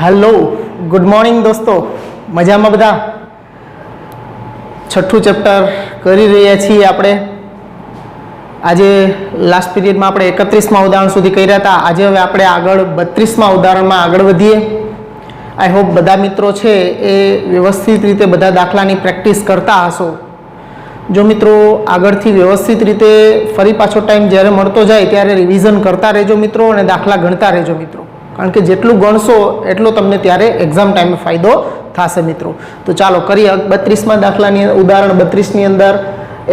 Hello good morning दोस्तों मजा में बधा छठू चैप्टर करी रह्या छीए आपणे आज लास्ट पीरियड में आपणे 31मा उदाहरण सुधी कर्या हता। आज हवे आपणे आगळ 32मा उदाहरण में आगळ वधीए। आई होप बधा मित्रों छे ए व्यवस्थित रीते बधा दाखलानी प्रेक्टिस करता हशो। जो मित्रों आगळथी व्यवस्थित रीते फरी पाछो टाइम ज्यारे मळतो जाय त्यारे रिविजन करता रहेजो मित्रों अने दाखला गणता रहेजो मित्रों, कारण के जेटलू गणशो एटलो तमने त्यारे एक्जाम टाइम में फायदो थशे मित्रों। तो चालो करीए 32मा दाखलानी उदाहरण 32 नी अंदर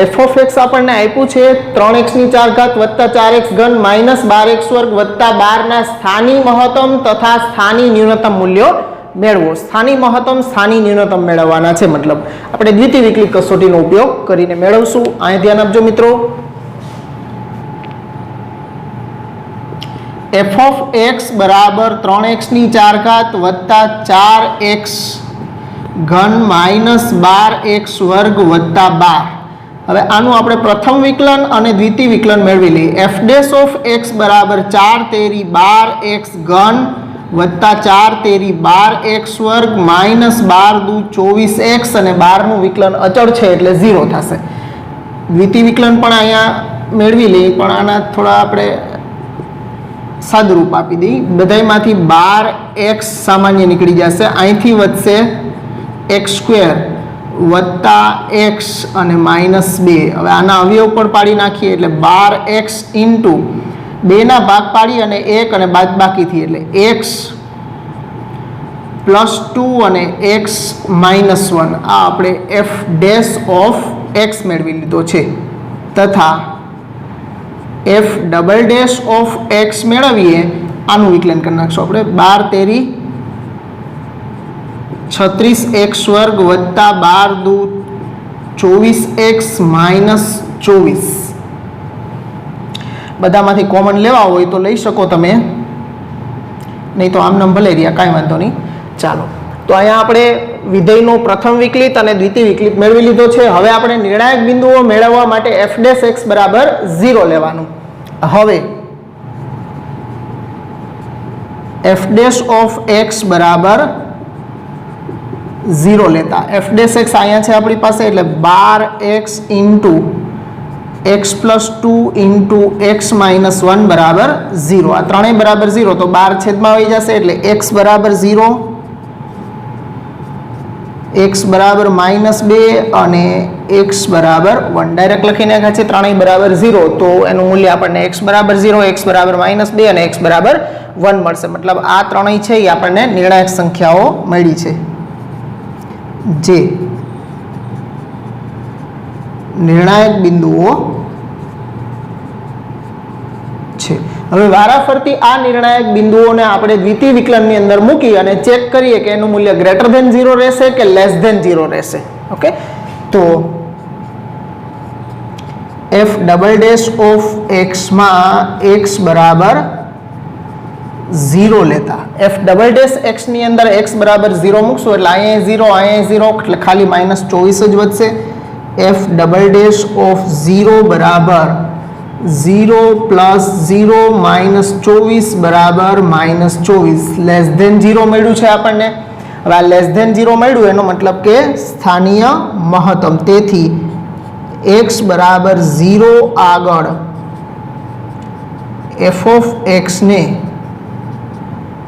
एफ ऑफ एक्स आपणे आप्युं छे 3x नी 4 घात वत्ता 4x घन माइनस 12x वर्ग वत्ता 12 ना स्थानीय महत्तम तथा स्थानीय न्यूनतम मूल्यों मेळवो। स्थानीय महत्तम स्थानीय न्यूनतम मेळववाना छे, मतलब आपणे द्वितीय विकलित कसोटीनो उपयोग करीने मेळवशुं। अहीं ध्यान आपजो मित्रों, एफ ऑफ एक्स बराबर 3x नी 4 घात वत्ता 4x घन माइनस 12x वर्ग वत्ता 12। હવે આનું આપણે પ્રથમ વિકલન અને દ્વિતીય વિકલન મેળવી લઈએ। f ડેશ ઓફ x બરાબર 4 તેરી 12x ઘન વત્તા 4 તેરી 12x વર્ગ માઇનસ 12 દુ 24x અને 12 નું વિકલન અચળ છે એટલે 0 થશે। દ્વિતીય વિકલન પણ અહીંયા મેળવી લઈએ, પણ આના થોડા આપણે સાદુરૂપ આપી દઈએ। બધાયમાંથી 12x સામાન્ય નીકળી જશે, અહીંથી વધશે x સ્ક્વેર वत्ता एक्स और माइनस 2। हवे आना अवयव पर पाड़ी नाखीए एटले 12x इंटू 2 ना भाग पाड़ी अने 1 अने बादबाकी थी एटले x प्लस 2 अने x माइनस 1 आ आपणे f डैश ऑफ x मेळवी लीधो छे, तथा f double dash of x मेळवीए आनुं विकलन करी नाखशुं आपणे 12 तेरी 36x वर्ग वत्ता 12 दू 24x माइनस 24। बधामांथी कॉमन लेवा होय तो लई शको तमे, नहीं तो आम नंबर लई रह्या कांई वांधो नहीं। चालो तो अहींया आपणे विधेयनो प्रथम विकलित अने द्वितीय विकलित मेळवी लीधो छे। हवे आपणे निर्णायक बिंदुओ मेळववा माटे f डैश x बराबर 0 लेवानुं। हवे f डैश ऑफ x बराबर 0 लेता f डैश x आया है अपनी पास एटले 12x into x plus 2 into x minus 1 बराबर 0। आ त्रणेय बराबर 0 तो 12 छेद में आई जैसे एटले x बराबर 0, x बराबर माइनस 2 अने x बराबर 1 डायरेक्ट लखी नाख्या छे। त्रणेय बराबर 0 तो एनु मूल्य आपणे x बराबर 0, x बराबर माइनस 2 अने x बराबर 1 मळशे। मतलब आ त्रणेय छे ए आपणे निर्णायक संख्याओ मळी छे जे निर्णायक बिंदुओ छे। हवे वाराफरती आ निर्णायक बिंदुओने आपणे द्वितीय विकलननी अंदर मूकी अने चेक करीए के एनुं मूल्य ग्रेटर देन 0 रहेशे के लेस देन 0 रहेशे। ओके, तो f double dash of x मां x बराबर 0 लेता f डबल डैश x नी अंदर x बराबर 0 मूकशो એટલે અહીંયા 0 અહીંયા 0 એટલે ખાલી -24 જ વધશે। f डबल डैश ऑफ 0 बराबर 0 प्लस 0 माइनस 24 बराबर -24 लेस देन 0 મળ્યું છે આપણને। હવે આ લેસ દેન 0 મળ્યું એનો મતલબ કે સ્થાનિય મહત્તમ, તેથી x બરાબર 0 આગળ f ऑफ x ने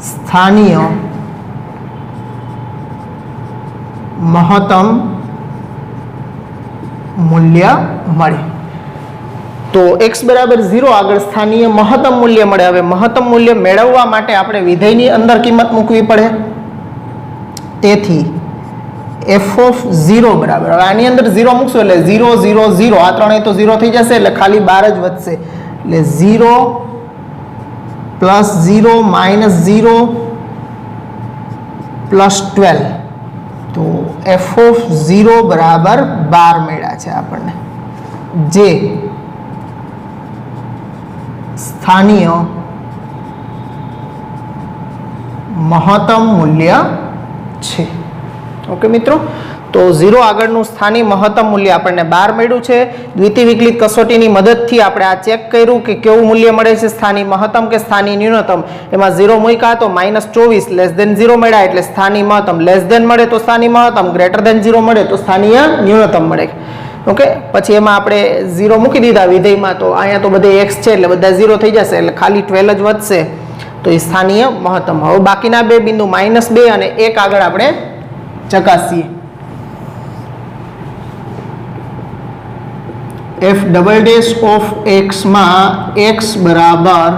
स्थानीय महत्तम मूल्य मळे। तो x बराबर 0 आगळ स्थानीय महत्तम मूल्य मळे। हवे महत्तम मूल्य मेळववा माटे आपणे विधेयनी अंदर किंमत मूकवी पड़े, तेथी f ऑफ 0 बराबर हवे आनी अंदर 0 मूकशो એટલે 0 0 0 आ त्रणेय तो 0 થઈ જશે એટલે ખાલી 12 જ વધશે એટલે 0 प्लस 0 माइनस 0 प्लस 12 तो f ऑफ 0 बराबर 12 मेळा छे आपणे, जे स्थानीय महत्तम मूल्य छे। ओके मित्रों, તો 0 આગળનું સ્થાનિક મહત્તમ મૂલ્ય આપણને 12 મળ્યું છે. દ્વિતીય વિકલિત કસોટીની મદદથી આપણે આ ચેક કર્યું કે કેવું મૂલ્ય મળે છે, સ્થાનિક મહત્તમ કે સ્થાનિક ન્યૂનતમ. એમાં 0 મૂક્યા તો -24 લેસ ધેન 0 મળ્યા એટલે સ્થાનિક મહત્તમ. લેસ ધેન મળે તો સ્થાનિક મહત્તમ, ગ્રેટર ધેન 0 મળે તો સ્થાનિય ન્યૂનતમ મળે. ઓકે, પછી એમાં આપણે 0 મૂકી દીધા વિધેયમાં, તો અહીંયા તો બધે x છે એટલે બધા 0 થઈ જશે એટલે ખાલી 12 જ વધશે, તો એ સ્થાનિય મહત્તમ. હવે બાકીના બે બિંદુ -2 અને 1 આગળ આપણે ચકાસીએ. f double dash of x માં x બરાબર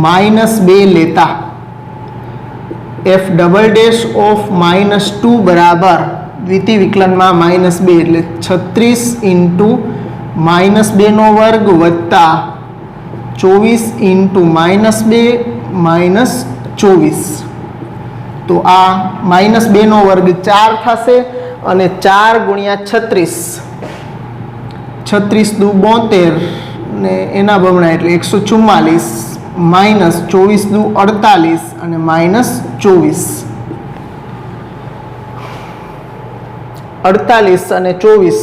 -2 લેતા f ડબલ ડેશ ઓફ -2 બરાબર દ્વિતીય વિકલનમાં -2 એટલે 36 ઇન્ટુ -2 નો વર્ગ વત્તા 24 ઇન્ટુ -2 -24. તો આ -2 નો વર્ગ 4 થશે અને 4 ગુણ્યા 36, 36 દુ 72 ને એના બમણા એટલે 144 માઇનસ 24 દુ 48 અને -24. 48 અને 24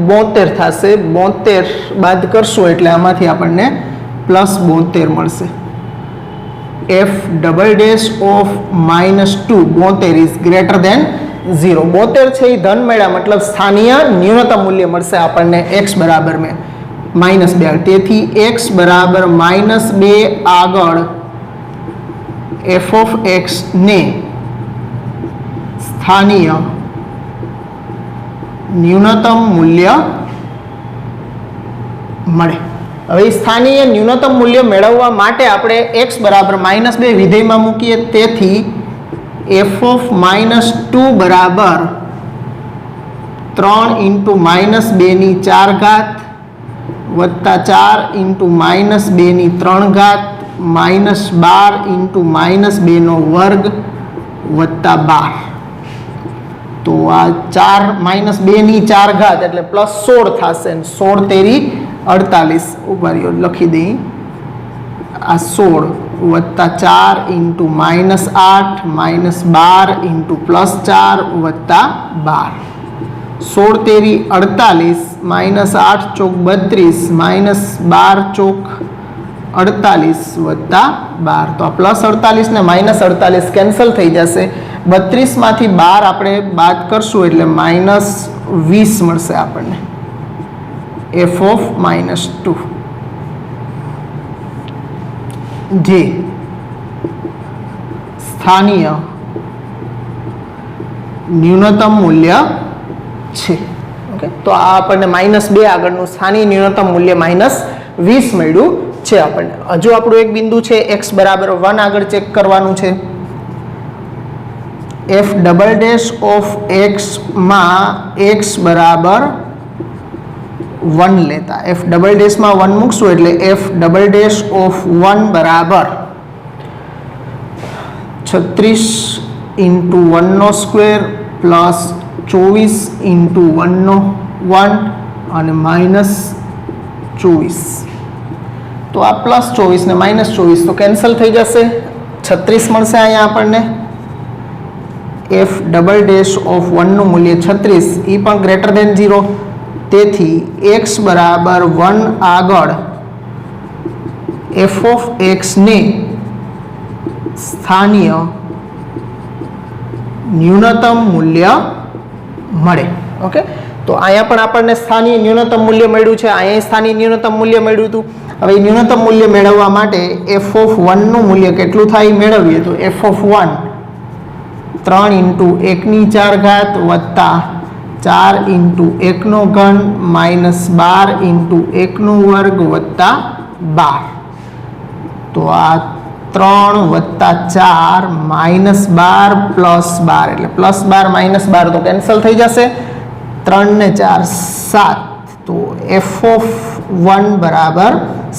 72 થશે. 72 બાદ કરશું એટલે આમાંથી આપણને +72 મળશે. f double dash of -2 72 is greater than 0. 72 છે એ ધન મળ્યા મતલબ સ્થાનીય ન્યૂનતમ મૂલ્ય મળશે આપણને x બરાબર -2. તેથી x બરાબર -2 આગળ f ઓફ x ને સ્થાનીય ન્યૂનતમ મૂલ્ય મળે. હવે સ્થાનીય ન્યૂનતમ મૂલ્ય મેળવવા માટે આપણે x બરાબર -2 વિધેયમાં મૂકીએ. તેથી f ઓફ -2 બરાબર 3 ઇન્ટુ -2 ની 4 ઘાત વત્તા 4 ઇન્ટુ -2 ની 3 ઘાત -12 ઇન્ટુ -2 નો વર્ગ વત્તા 12. તો આ 4 -2 ની 4 ઘાત એટલે +16 થશે. 16 તેરી 48 ઉભારીઓ લખી દઈ. આ 16 વત્તા 4 ઇન્ટુ -8 -12 ઇન્ટુ +4 વત્તા 12. 16 તેરી 48 -8 ચોક 32 -12 ચોક 48 વત્તા 12. તો આ +48 ને -48 કેન્સલ થઈ જશે. 32 માંથી 12 આપણે બાદ કરશું એટલે -20 મળશે આપણને f ઓફ -2, જે સ્થાનીય ન્યૂનતમ મૂલ્ય છે. ઓકે, તો આ આપણને -2 આગળનું સ્થાનીય ન્યૂનતમ મૂલ્ય -20 મળ્યું છે આપણને. હજુ આપણું એક બિંદુ છે x બરાબર 1 આગળ ચેક કરવાનું છે. f double dash of x માં x બરાબર 1 લેતા f ડબલ ડેશ માં 1 મૂકશું એટલે f ડબલ ડેશ ઓફ 1 બરાબર 36 ઇન્ટુ 1 નો સ્ક્વેર પ્લસ 24 ઇન્ટુ 1 નો 1 અને -24. તો આ +24 ને -24 તો કેન્સલ થઈ જશે. 36 મળશે અહીંયા આપણને. f ડબલ ડેશ ઓફ 1 નું મૂલ્ય 36 એ પણ ગ્રેટર ધેન 0. તેથી x બરાબર 1 આગળ f ઓફ x ને સ્થાનીય ન્યૂનતમ મૂલ્ય મળે. ઓકે, તો અહીંયા પણ આપણને સ્થાનીય ન્યૂનતમ મૂલ્ય મળ્યું છે, અહીંયા સ્થાનીય ન્યૂનતમ મૂલ્ય મળ્યું હતું. હવે ન્યૂનતમ મૂલ્ય મેળવવા માટે f ઓફ 1 નું મૂલ્ય કેટલું થાય મેળવીએ તો f ઓફ 1 3 ઇન્ટુ 1 ની 4 ઘાત વત્તા 4 ઇન્ટુ 1 નો ઘન -12 ઇન્ટુ 1 નો વર્ગ વત્તા 12. તો આ 3 વત્તા 4 -12 પ્લસ 12 એટલે +12 -12 તો કેન્સલ થઈ જશે. 3 ને 4 7. તો f ઓફ 1 બરાબર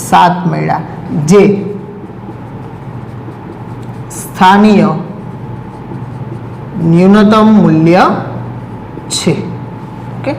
7 મળ્યા, જે સ્થાનીય ન્યૂનતમ મૂલ્ય છે. ઓકે,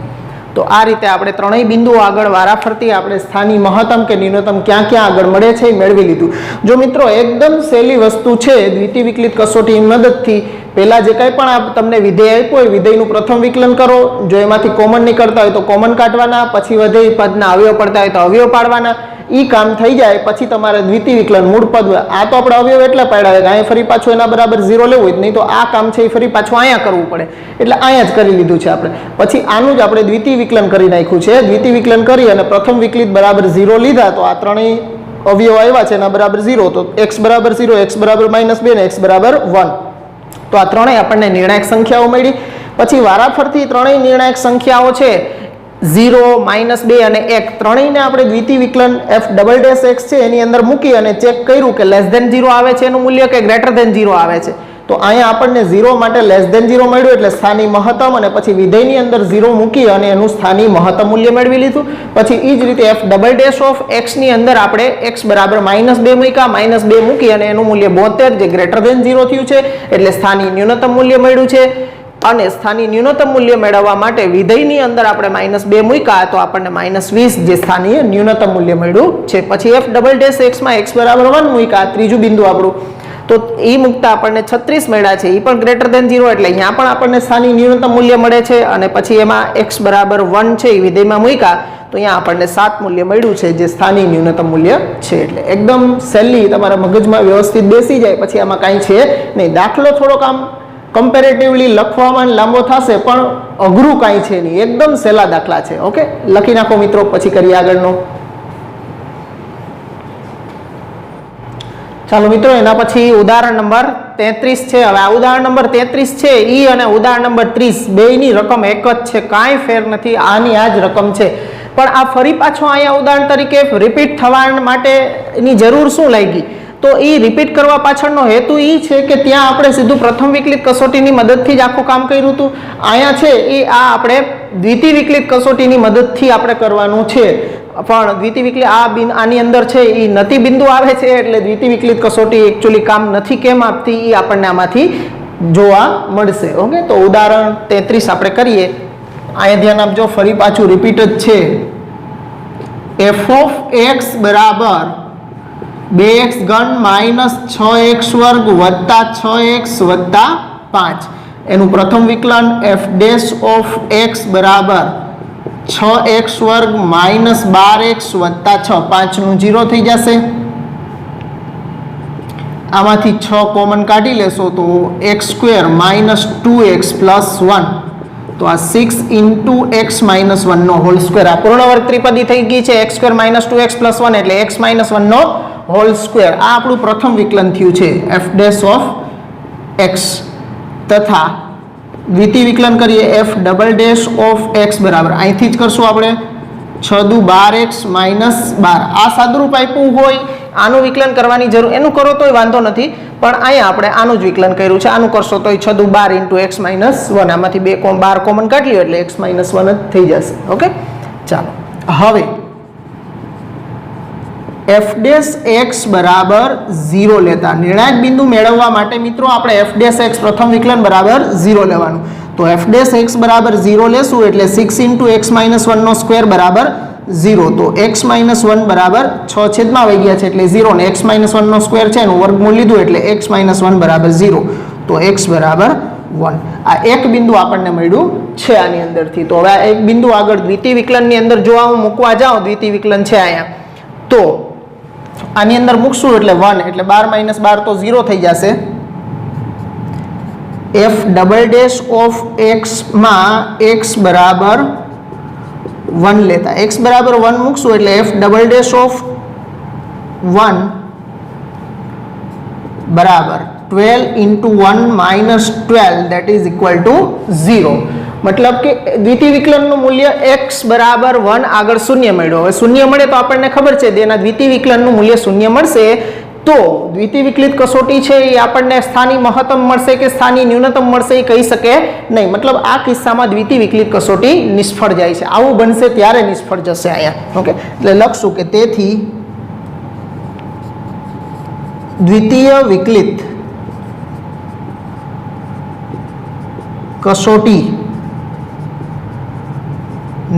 તો આ રીતે આપણે ત્રણેય બિંદુઓ આગળ વારાફરતી આપણે સ્થાનિય મહત્તમ કે ન્યૂનતમ ક્યાં ક્યાં આગળ મળે છે એ મેળવી લીધું. જો મિત્રો એકદમ સહેલી વસ્તુ છે, દ્વિતીય વિકલિત કસોટીની મદદથી પહેલા જે કંઈ પણ તમને વિધેય આપ્યું હોય વિધેયનું પ્રથમ વિકલન કરો, જો એમાંથી કોમન નીકળતા હોય તો કોમન કાઢવાના, પછી વિધેય પદના અવયવ પડતા હોય તો અવયવ પાડવાના. ઈ કામ થઈ જાય પછી તમારે દ્વિતીય વિકલન મૂળ પદ, આ તો આપણે અવયવ એટલે પાડ્યા કે અહીંયા ફરી પાછું એના બરાબર 0 લેવું હોય, નહીં તો આ કામ છે એ ફરી પાછું અહીંયા કરવું પડે, એટલે અહીંયા જ કરી લીધું છે આપણે. પછી આનું જ આપણે દ્વિતીય વિકલન કરી નાખ્યું છે. દ્વિતીય વિકલન કરી અને પ્રથમ વિકલિત બરાબર 0 લીધા તો આ ત્રણેય અવયવ આવ્યા છે એના બરાબર 0, તો x બરાબર 0, x બરાબર -2 ને x બરાબર 1. તો આ ત્રણેય આપણને નિર્ણાયક સંખ્યાઓ મળી. પછી વારાફરતી ત્રણેય નિર્ણાયક સંખ્યાઓ છે 0, -2 અને 1 ત્રણેયને આપણે દ્વિતીય વિકલન f'(x) છે એની અંદર મૂકી અને ચેક કર્યું કે <0 આવે છે એનું મૂલ્ય કે <0 આવે છે. તો અહીંયા આપણને 0 માટે <0 મળ્યું એટલે સ્થાની મહત્તમ, અને પછી વિધેયની અંદર 0 મૂકી અને એનું સ્થાની મહત્તમ મૂલ્ય મેળવી લીધું. પછી એ જ રીતે f'(x) ની અંદર આપણે x બરાબર -2 મૂક્યા, -2 મૂકી અને એનું મૂલ્ય 72 જે <0 થયું છે એટલે સ્થાની ન્યૂનતમ મૂલ્ય મળ્યું છે. અને સ્થાની ન્યૂનતમ મૂલ્ય મેળવવા માટે વિધેયની અંદર આપણે -2 મૂક્યા તો આપણને -20 જે સ્થાનીય ન્યૂનતમ મૂલ્ય મળ્યું છે. પછી f'(x) માં x બરાબર 1 મૂક્યા, ત્રીજું બિંદુ આપણું, તો એ મૂકતા આપણને 36 મળ્યા છે, એ પણ <0 એટલે અહીંયા પણ આપણને સ્થાની ન્યૂનતમ મૂલ્ય મળે છે. અને પછી એમાં x બરાબર 1 છે એ વિધેયમાં મૂક્યા તો અહીંયા આપણને 7 મૂલ્ય મળ્યું છે જે સ્થાની ન્યૂનતમ મૂલ્ય છે. એટલે એકદમ સહેલી તમારા મગજમાં વ્યવસ્થિત બેસી જાય પછી આમાં કાંઈ છે નહીં. દાખલો થોડોક આમ કમ્પેરેટિવલી લખવામાં લાંબો થશે પણ અઘરું કાંઈ છે નહીં, એકદમ સહેલા દાખલા છે. ઓકે, લખી નાખો મિત્રો, પછી કરીએ આગળનો. ચાલો મિત્રો, એના પછી ઉદાહરણ નંબર 33 છે. હવે આ ઉદાહરણ નંબર 33 છે ઈ અને ઉદાહરણ નંબર 30 બેયની રકમ એક જ છે, કાંઈ ફેર નથી, આની આ જ રકમ છે. પણ આ ફરી પાછો અહીંયા ઉદાહરણ તરીકે રિપીટ થવા માટેની જરૂર શું લાગી? તો એ રિપીટ કરવા પાછળનો હેતુ એ છે કે ત્યાં આપણે સીધું પ્રથમ વિકલિત કસોટીની મદદથી જ આખું કામ કર્યું હતું. અહીંયા છે એ આ આપણે દ્વિતીય વિકલિત કસોટીની મદદથી આપણે કરવાનું છે. પણ દ્વિતીય વિકલિત આની અંદર છે એ નતિ બિંદુ આવે છે એટલે દ્વિતીય વિકલિત કસોટી એકચ્યુઅલી કામ નથી કેમ આપતી એ આપણને આમાંથી જોવા મળશે. ઓકે, તો ઉદાહરણ 33 આપણે કરીએ. અહીંયા ધ્યાન આપજો, ફરી પાછું રિપીટ જ છે. f(x) બરાબર 2x3 - 6x² + 6x + 5 એનું પ્રથમ વિકલન f'(x) બરાબર 6x² - 12x + 6 5 નું 0 થઈ જશે. આમાંથી 6 કોમન કાઢી લેશો તો x² - 2x + 1, તો આ 6 × x - 1 નો હોલ સ્ક્વેર. આ પૂર્ણવર્ગ ત્રિપદી થઈ ગઈ છે. x² - 2x + 1 એટલે x - 1 નો હોલ સ્ક્વેર. આ આપણું પ્રથમ વિકલન થયું છે f'(x). તથા દ્વિતીય વિકલન કરીએ f'(x) બરાબર અહીંથી જ કરશું આપણે 6 × 12x - 12. આ સાદુરૂપ આપ્યું હોય આનું વિકલન કરવાની જરૂર, એનું કરો તોય વાંધો નથી, પણ અહીંયા આપણે આનું જ વિકલન કર્યું છે. આનું કરશો તોય 6 × 12 × x - 1, આમાંથી 12 કોમન કાઢી લ્યો એટલે x - 1 જ થઈ જશે. ઓકે, ચાલો હવે f'(x) બરાબર 0 લેતા નિર્ણાયક બિંદુ મેળવવા માટે મિત્રો આપણે f'(x) પ્રથમ વિકલન બરાબર 0 લેવાનું. તો f'(x) બરાબર 0 લેશું એટલે 6 × x - 1 નો સ્ક્વેર બરાબર 0. તો x - 1 બરાબર 6 છેદમાં આવી ગયા છે એટલે 0, ને x - 1 નો સ્ક્વેર છે એનું વર્ગમૂળ લીધું એટલે x - 1 બરાબર 0. તો x બરાબર 1. આ એક બિંદુ આપણને મળ્યું છે આની અંદરથી. તો હવે આ એક બિંદુ આગળ દ્વિતીય વિકલનની અંદર જો હું મૂકવા જાઉં, દ્વિતીય વિકલન છે અહીંયા, તો આની અંદર મૂકશું એટલે 1 એટલે 12 - 12 તો 0 થઈ જશે. f'(x) માં x બરાબર 1 લેતા x બરાબર 1 મૂકશું એટલે f'(1) બરાબર 12 × 1 - 12 that is equal to 0. મતલબ કે દ્વિતીય વિકલનનું મૂલ્ય x બરાબર 1 આગળ શૂન્ય મળ્યો. હવે શૂન્ય મળે તો આપણને ખબર છે તેના દ્વિતીય વિકલનનું મૂલ્ય શૂન્ય મળશે તો દ્વિતીય વિકલિત કસોટી છે એ આપણને સ્થાની મહત્તમ મળશે કે સ્થાની ન્યૂનતમ મળશે એ કહી શકે નહીં. મતલબ આ કિસ્સામાં દ્વિતીય વિકલિત કસોટી નિષ્ફળ જાય છે. આવું બનશે ત્યારે નિષ્ફળ જશે અહીંયા. ઓકે, એટલે લખશું કે તેથી દ્વિતીય વિકલિત કસોટી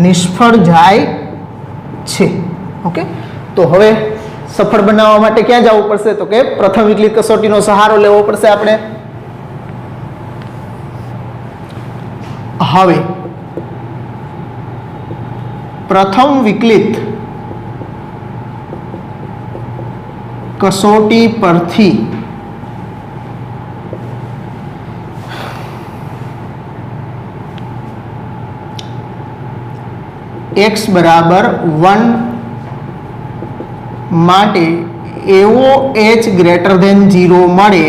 નિષ્ફળ જાય છે. ઓકે, તો હવે સફળ બનાવવા માટે ક્યાં જવું પડશે? તો કે પ્રથમ વિકલિત કસોટીનો સહારો લેવો પડશે આપણે. હવે પ્રથમ વિકલિત કસોટી પરથી x બરાબર 1 માટે એવો h ગ્રેટર ધેન 0 મળે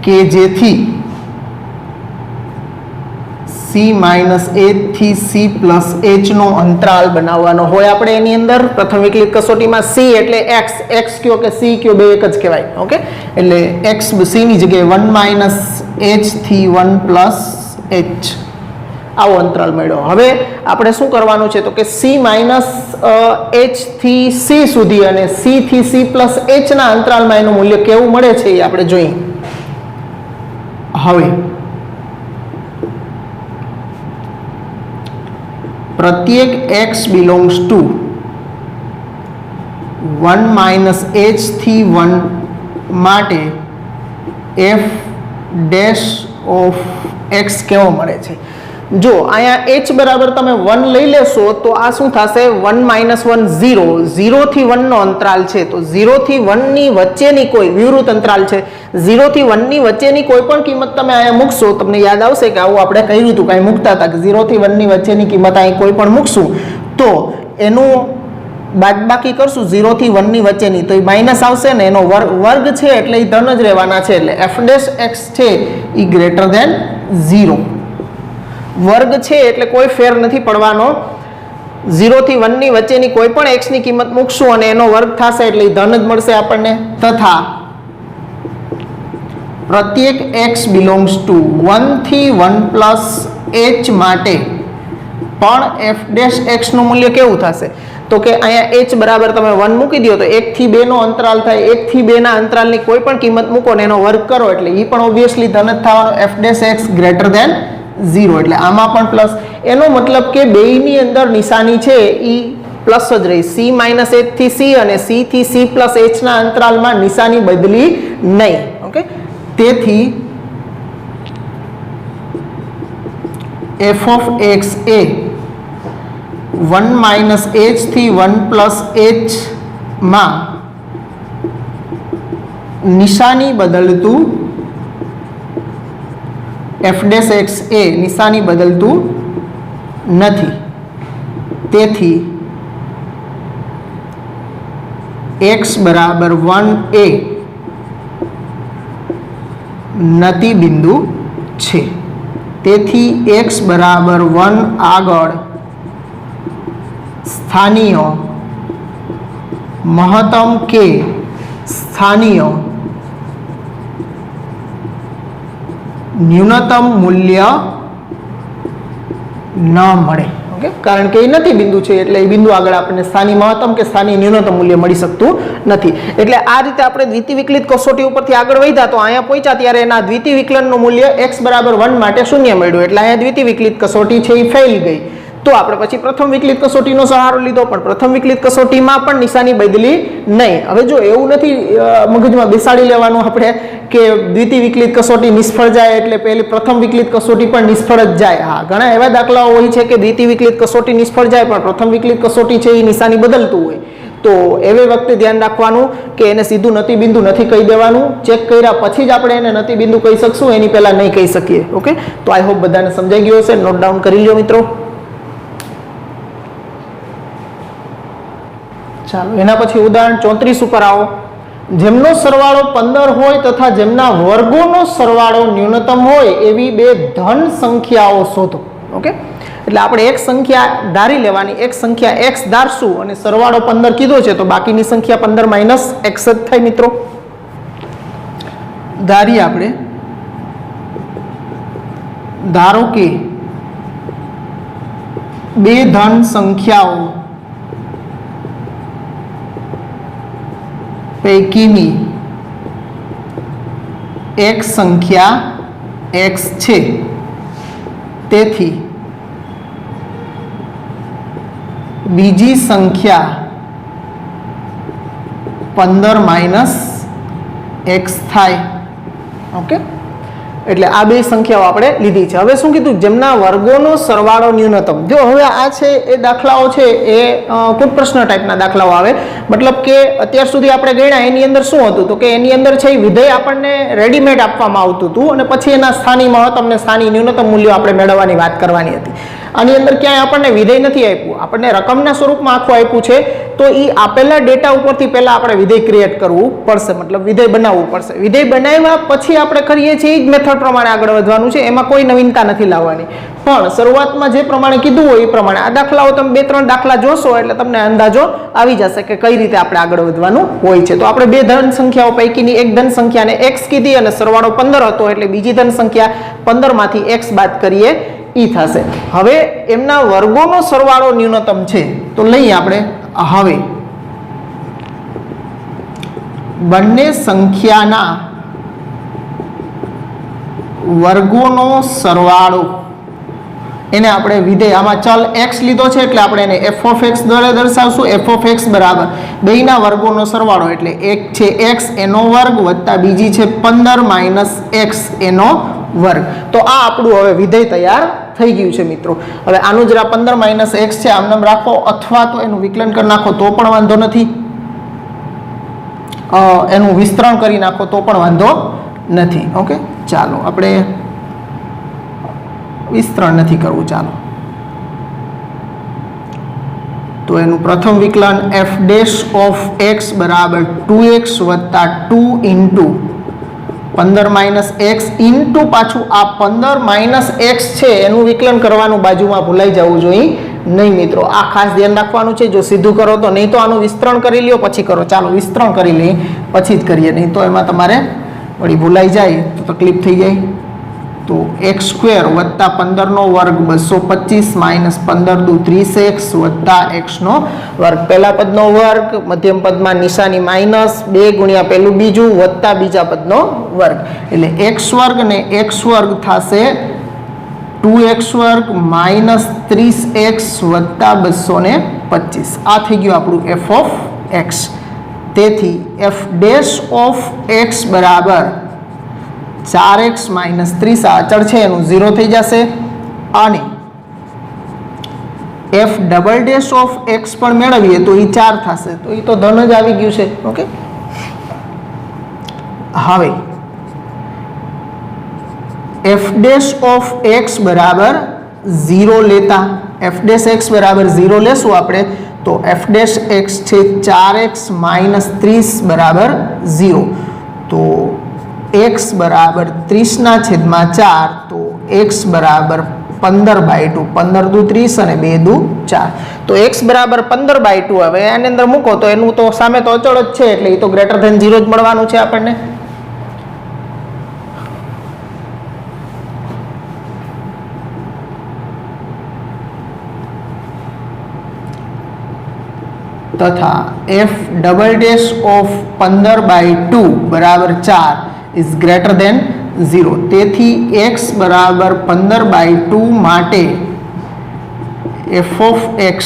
કે જેથી c માઇનસ h થી c પ્લસ h નો અંતરાલ બનાવવાનો હોય આપણે એની અંદર પ્રથમ વિકલિત કસોટીમાં c એટલે x x કયો કે c કયો બે એક જ કહેવાય. ઓકે, એટલે x c ની જગ્યાએ 1 માઇનસ h થી 1 પ્લસ h આવો અંતરાલ મળ્યો. હવે આપણે શું કરવાનું છે તો કે c માઇનસ h થી c સુધી અને c થી c પ્લસ h ના અંતરાલમાં એનું મૂલ્ય કેવું મળે છે એ આપણે જોઈએ. હવે પ્રત્યેક x belongs to 1 minus h થી 1 માટે f ડેશ ઓફ x કેવો મળે છે. જો અહીંયા h બરાબર તમે 1 લઈ લેશો તો આ શું થશે 1 માઇનસ 1 0 0 થી 1 નો અંતરાલ છે તો 0 થી 1 ની વચ્ચેની કોઈ વિવૃત અંતરાલ છે 0 થી 1 ની વચ્ચેની કોઈ પણ કિંમત તમે અહીંયા મૂકશો તમને યાદ આવશે કે આવું આપણે કહ્યું હતું કાંઈ મૂકતા હતા કે 0 થી 1 ની વચ્ચેની કિંમત અહીં કોઈ પણ મૂકશું તો એનું બાદબાકી કરશું 0 થી 1 ની વચ્ચેની તો એ માઇનસ આવશે ને એનો વર્ગ છે એટલે એ ધન જ રહેવાના છે એટલે f ડેશ x છે એ ગ્રેટર ધેન 0 વર્ગ છે એટલે કોઈ ફેર નથી પડવાનો 0 થી 1 ની વચ્ચેની કોઈ પણ x ની કિંમત મૂકશું અને એનો વર્ગ થશે એટલે ધન જ મળશે આપણને. તથા પ્રત્યેક x બિલોંગ્સ ટુ 1 થી 1 પ્લસ h માટે પણ f ડેશ x નું મૂલ્ય કેવું થશે તો કે અહીંયા h બરાબર તમે 1 મૂકી દો તો 1 થી 2 નો અંતરાલ થાય 1 થી 2 ના અંતરાલની કોઈ પણ કિંમત મૂકો ને એનો વર્ગ કરો એટલે એ પણ ઓબ્વિયસલી ધન જ થવાનો f dash x greater than 0 એટલે આમાં પણ પ્લસ એનો મતલબ કે બેયની અંદર નિશાની છે એ પ્લસ જ રહી c માઇનસ h થી c અને c થી c પ્લસ h ના અંતરાલમાં નિશાની બદલી નહીં. ઓકે, તેથી f of x A 1 minus h થી 1 પ્લસ h માં નિશાની બદલતું f ડેશ x એ નિશાની બદલતું નથી તેથી x બરાબર 1 એ નતિ બિંદુ છે. તેથી x બરાબર 1 આગળ સ્થાનીય મહત્તમ કે સ્થાનીય ન્યૂનતમ મૂલ્ય ન મળે. ઓકે, કારણ કે એ નથી બિંદુ છે એટલે એ બિંદુ આગળ આપણને સ્થાનિક મહત્તમ કે સ્થાનિક ન્યૂનતમ મૂલ્ય મળી શકતું નથી. એટલે આ રીતે આપણે દ્વિતીય વિકલિત કસોટી ઉપરથી આગળ વધ્યા તો અહીંયા પહોંચ્યા ત્યારે એના દ્વિતીય વિકલનનું મૂલ્ય x બરાબર 1 માટે શૂન્ય મળ્યું એટલે અહીંયા દ્વિતીય વિકલિત કસોટી છે એ ફેલ ગઈ. તો આપણે પછી પ્રથમ વિકલિત કસોટીનો સહારો લીધો પણ પ્રથમ વિકલિત કસોટીમાં પણ નિશાની બદલી નહીં. હવે જો એવું નથી મગજમાં બેસાડી લેવાનું આપણે કે દ્વિતીય વિકલિત કસોટી નિષ્ફળ જાય એટલે પહેલી પ્રથમ વિકલિત કસોટી પણ નિષ્ફળ જ જાય. હા, ઘણા એવા દાખલાઓ હોય છે કે દ્વિતીય વિકલિત કસોટી નિષ્ફળ જાય પણ પ્રથમ વિકલિત કસોટી છે એ નિશાની બદલતું હોય તો એવે વખતે ધ્યાન રાખવાનું કે એને સીધું નતિ બિંદુ નથી કહી દેવાનું. ચેક કર્યા પછી જ આપણે એને નતિ બિંદુ કહી શકશું, એની પહેલા નહીં કહી શકીએ. ઓકે, તો આઈ હોપ બધાને સમજાઈ ગયું હશે. નોટ ડાઉન કરી લ્યો મિત્રો. ચાલો એના પછી ઉદાહરણ 34 ઉપર આવો. જેમનો સરવાળો 15 હોય તથા જેમના વર્ગોનો સરવાળો ન્યૂનતમ હોય એવી બે ધન સંખ્યાઓ શોધો. ઓકે, એટલે આપણે એક સંખ્યા ધારી લેવાની, એક સંખ્યા x ધારશું અને સરવાળો 15 કીધો છે તો બાકીની સંખ્યા 15 માઇનસ x જ થાય. મિત્રો ધારીએ આપણે, ધારો કે બે ધન સંખ્યાઓ પૈકીની એક સંખ્યા x છે તેથી બીજી સંખ્યા 15 માઇનસ x થાય. ઓકે, એટલે આ બે સંખ્યાઓ આપણે લીધી છે. હવે શું કીધું? જેમના વર્ગોનો સરવાળો ન્યૂનતમ. જો હવે આ છે એ દાખલાઓ છે એ કોઈ પ્રશ્ન ટાઈપના દાખલાઓ આવે. મતલબ કે અત્યાર સુધી આપણે ગણ્યા એની અંદર શું હતું? તો કે એની અંદર છે વિધેય આપણને રેડીમેડ આપવામાં આવતું હતું અને પછી એના સ્થાનિક મહત્તમ ને સ્થાનિક ન્યૂનતમ મૂલ્યો આપણે મેળવવાની વાત કરવાની હતી. આની અંદર ક્યાંય આપણને વિધેય નથી આપ્યું, આપણને રકમના સ્વરૂપમાં આખું આપ્યું છે. તો એ આપેલા ડેટા ઉપરથી પહેલા આપણે વિધેય ક્રિએટ કરવું પડશે, મતલબ વિધેય બનાવવું પડશે. વિધેય બનાવ્યા પછી આપણે કરીએ છીએ એ જ મેથડ પ્રમાણે આગળ વધવાનું છે, એમાં કોઈ નવીનતા નથી લાવવાની. પણ શરૂઆતમાં જે પ્રમાણે કીધું હોય એ પ્રમાણે આ દાખલાઓ તમે 2-3 દાખલા જોશો એટલે તમને અંદાજો આવી જશે કે કઈ રીતે આપણે આગળ વધવાનું હોય છે. તો આપણે બે ધન સંખ્યાઓ પૈકીની એક ધન સંખ્યાને x કીધી અને સરવાળો 15 હતો, એટલે બીજી ધન સંખ્યા 15 માંથી x બાદ કરીએ ઈ થશે. હવે એમના વર્ગોનો સરવાળો ન્યૂનતમ છે તો લઈએ આપણે. હવે બંને સંખ્યાના વર્ગોનો સરવાળો એને આપણે વિધેય, આમાં ચલ x લીધો છે એટલે આપણે એને f of x દ્વારા દર્શાવશું. f of x બરાબર બેયના વર્ગોનો સરવાળો એટલે એક છે x એનો વર્ગ વત્તા બીજી છે 15 માઇનસ x એનો વર્ગ. તો આ આપણું હવે વિધેય તૈયાર થઈ ગયું છે મિત્રો. હવે આનું જરા 15 માઇનસ x છે આમ નામ રાખો અથવા તો એનું વિકલન કરી નાખો તો પણ વાંધો નથી, એનું વિસ્તરણ કરી નાખો તો પણ વાંધો નથી. ઓકે, ચાલો આપણે વિસ્તરણ નથી કરવું. ચાલો તો એનું પ્રથમ વિકલન f ડેશ ઓફ x બરાબર 2x વત્તા 2 ઇન્ટુ 15 માઇનસ એક્સ ઇન્ટુ પાછું આ 15 માઇનસ એક્સ છે એનું વિકલન કરવાનું બાજુમાં ભૂલાઈ જવું જોઈએ નહીં મિત્રો. આ ખાસ ધ્યાન રાખવાનું છે. જો સીધું કરો તો, નહીં તો આનું વિસ્તરણ કરી લ્યો પછી કરો. ચાલો વિસ્તરણ કરી લઈએ પછી જ કરીએ, નહીં તો એમાં તમારે વળી ભૂલાઈ જાય તો તકલીફ થઈ જાય. તો એક્સ સ્ક્વેર વત્તા 15 નો વર્ગ 225 માઇનસ 15 દુ 30x વત્તા એક્સનો વર્ગ. પહેલા પદનો વર્ગ, મધ્યમ પદમાં નિશાની માઇનસ, 2 ગુણ્યા પહેલું બીજું વત્તા બીજા પદનો વર્ગ, એટલે એક્સ વર્ગ ને એક્સ વર્ગ થશે 2x વર્ગ માઇનસ 30x વત્તા 225. આ થઈ ગયું આપણું f ઓફ x. તેથી f ડેશ ઓફ x બરાબર 4x માઇનસ 30 આ અચળ છે એનું 0 થઈ જશે. અને f double dash of x પણ મેળવીએ તો એ 4 થશે, તો એ તો ધન જ આવી ગયું છે. ઓકે, હવે f ડેશ ઓફ x બરાબર 0 લેતા, f ડેશ x બરાબર 0 લેશું આપણે તો f ડેશ x છે 4x માઇનસ 30 બરાબર 0. તો x બરાબર 30 ના છેદમાં 4, તો x બરાબર 15/2, 15 દુ 30 અને 2 દુ 4. તો x બરાબર 15/2 હવે આની અંદર મૂકો તો એનું તો સામે તો અચળ જ છે એટલે એ તો ગ્રેટર ધેન 0 જ મળવાનું છે આપણને. તથા f ડબલ ડેશ ઓફ 15/2 બરાબર 4 is greater than 0. તેથી x બરાબર 15/2 માટે f of x